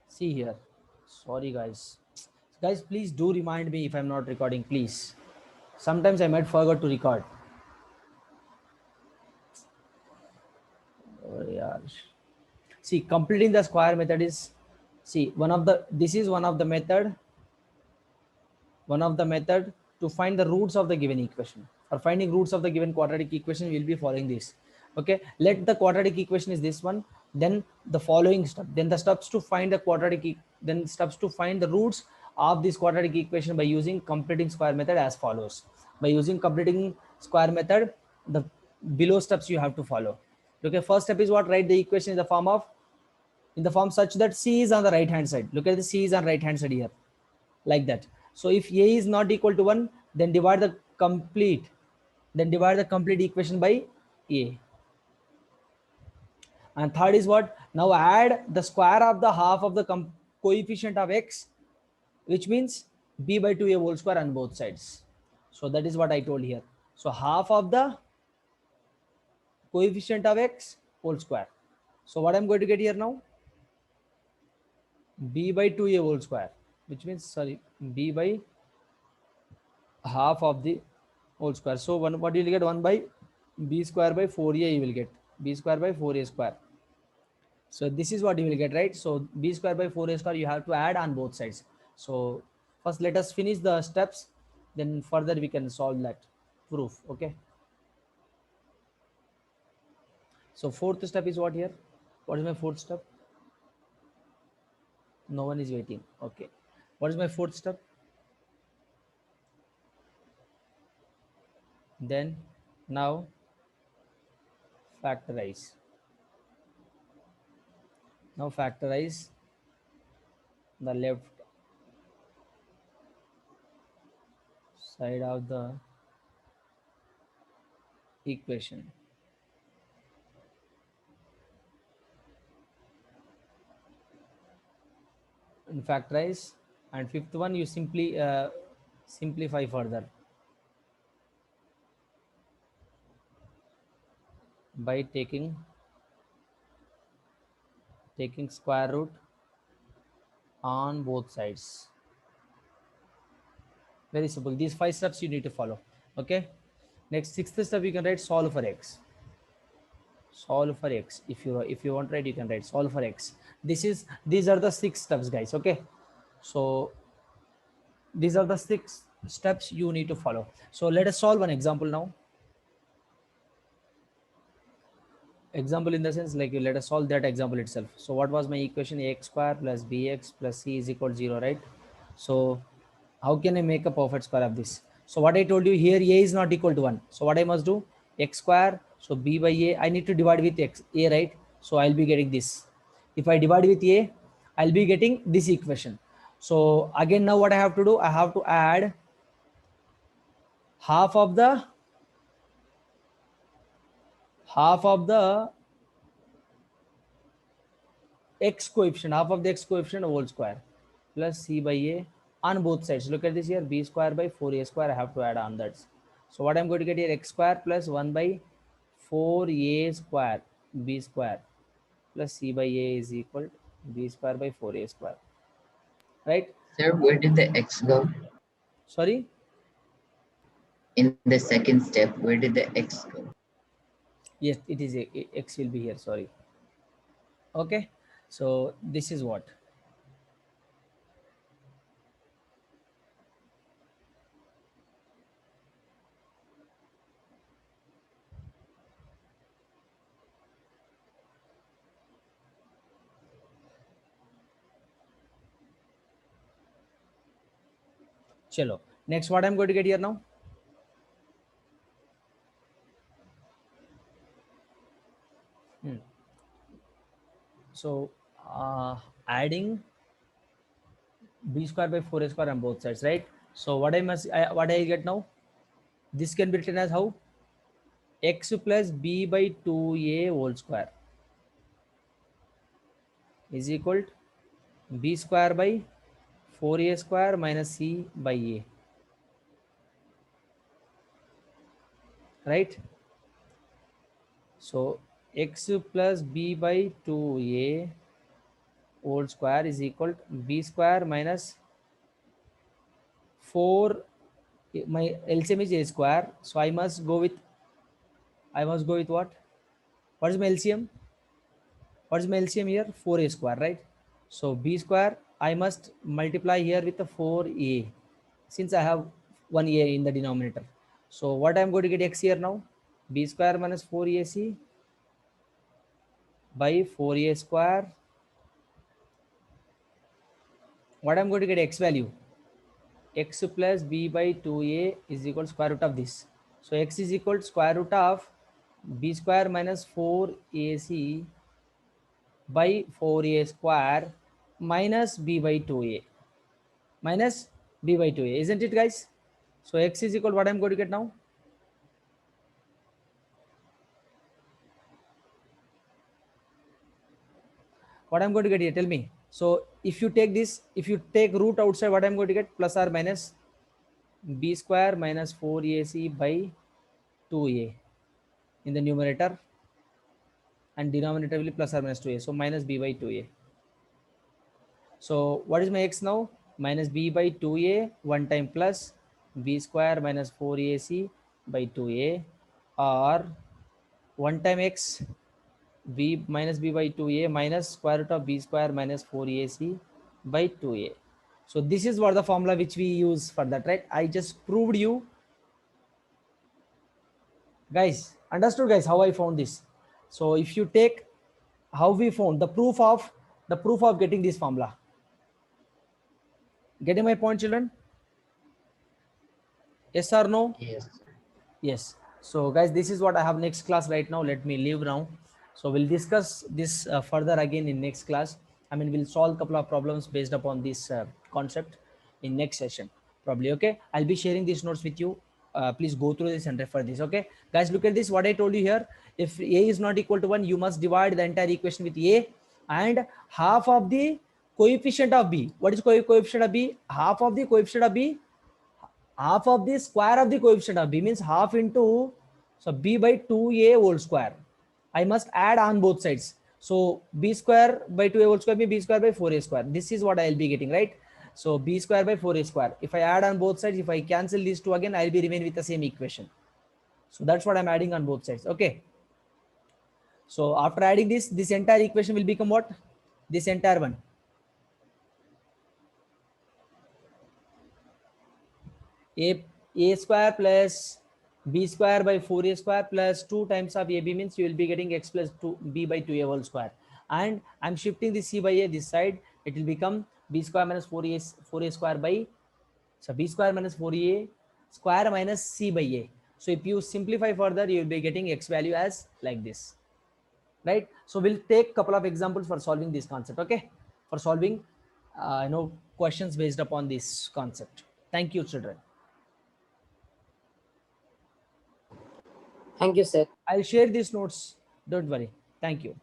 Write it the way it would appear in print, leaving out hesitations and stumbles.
See here. Sorry, guys. Guys, please do remind me if I'm not recording, please. Sometimes I might forget to record. Oh, yeah. See, completing the square method is, see, this is one of the method to find the roots of the given equation. For finding roots of the given quadratic equation, we will be following this. Okay, let the quadratic equation is this one, then the following step, then the steps to find the roots of this quadratic equation by using completing square method as follows. By using completing square method, the below steps you have to follow. Okay, first step is what? Write the equation in the form such that c is on the right hand side. Look at the c is on right hand side here, like that. So if a is not equal to 1, then divide the complete equation by a. And third is what? Now add the square of the half of the coefficient of x, which means b by 2a whole square on both sides. So that is what I told here. So half of the coefficient of x whole square. So what I'm going to get here now? b by 2a whole square, which means, sorry, b by half of the whole square. So what you will get? 1 by b square by 4a, you will get b square by 4a square. So this is what you will get, right? So b square by 4a square you have to add on both sides. So first let us finish the steps, then further we can solve that proof. Okay, so fourth step is what here? What is my fourth step? No one is waiting. Okay, what is my fourth step? Then now factorize. Now factorize the left side of the equation. And factorize, and fifth one you simply simplify further by taking square root on both sides. Very simple. These 5 steps you need to follow. Okay, next, sixth step, you can write solve for x. Solve for x. If you want to write, you can write solve for x. These are the 6 steps, guys. Okay, so these are the 6 steps you need to follow. So let us solve an example now. Example in the sense, like, let us solve that example itself. So what was my equation? Ax square plus bx plus c is equal to 0, right? So how can I make a perfect square of this? So what I told you here, a is not equal to 1. So what I must do? X square, so b by a, I need to divide with a, right? So I'll be getting this. If I divide with a, I'll be getting this equation. So again, now what I have to do? I have to add half of the x coefficient, half of the x coefficient whole square plus c by a on both sides. Look at this here, b square by 4a square, I have to add on that. So what I'm going to get here? X square plus 1 by 4a square b square plus c by a is equal to b square by 4a square, right? Sir, where did the x go? Sorry, In the second step, where did the x go? yes, it is x will be here, sorry. Okay, so this is what. Chalo, next what I'm going to get here now? So adding b square by 4a square on both sides, right? So what what I get now? This can be written as how? X plus b by 2a whole square is equal to b square by 4a square minus c by a, right? So x plus b by 2a whole square is equal to b square minus 4. My LCM is a square, so I must go with what? What is my LCM? What is my LCM here? 4a square, right? So b square I must multiply here with the 4a, since I have 1a in the denominator. So what I am going to get x here now? B square minus 4ac by 4a square. What I am going to get x value? X plus b by 2a is equal to square root of this. So x is equal to square root of b square minus 4ac by 4a square minus b by 2a minus b by 2a, isn't it, guys? So x is equal to what I'm going to get now? What I'm going to get here, tell me. So if you take this, if you take root outside, what I'm going to get? Plus or minus b square minus 4ac by 2a in the numerator, and denominator will be plus or minus 2a, so minus b by 2a. So what is my x now? Minus b by 2a, one time plus b square minus 4ac by 2a, or one time x b minus b by 2a minus square root of b square minus 4ac by 2a. So this is what the formula which we use for that, right? I just proved you. Guys, understood, guys, how I found this? So if you take how we found the proof of getting this formula. Getting my point, children? Yes or no? Yes. Yes. So guys, this is what I have next class right now. Let me leave now. So we'll discuss this further again in next class. I mean, we'll solve a couple of problems based upon this concept in next session probably. Okay, I'll be sharing these notes with you. Please go through this and refer this. Okay guys, look at this, what I told you here. If a is not equal to 1, you must divide the entire equation with a and half of the coefficient of b. What is coefficient of b? Half of the coefficient of b, half of the square of the coefficient of b, means half into, so b by 2a whole square. I must add on both sides. So b square by 2a whole square means b square by 4a square. This is what I will be getting, right? So b square by 4a square. If I add on both sides, if I cancel these two again, I will be remain with the same equation. So that's what I'm adding on both sides. Okay. So after adding this entire equation will become what? This entire one. A square plus b square by 4a square plus 2 times of ab, means you will be getting x plus 2 b by 2a whole square, and I'm shifting the c by a this side. It will become b square minus 4a square by, so b square minus 4a square minus c by a. So if you simplify further, you will be getting x value as like this, right? So we'll take couple of examples for solving this concept. Okay, for solving questions based upon this concept. Thank you, children. Thank you, sir. I'll share these notes. Don't worry. Thank you.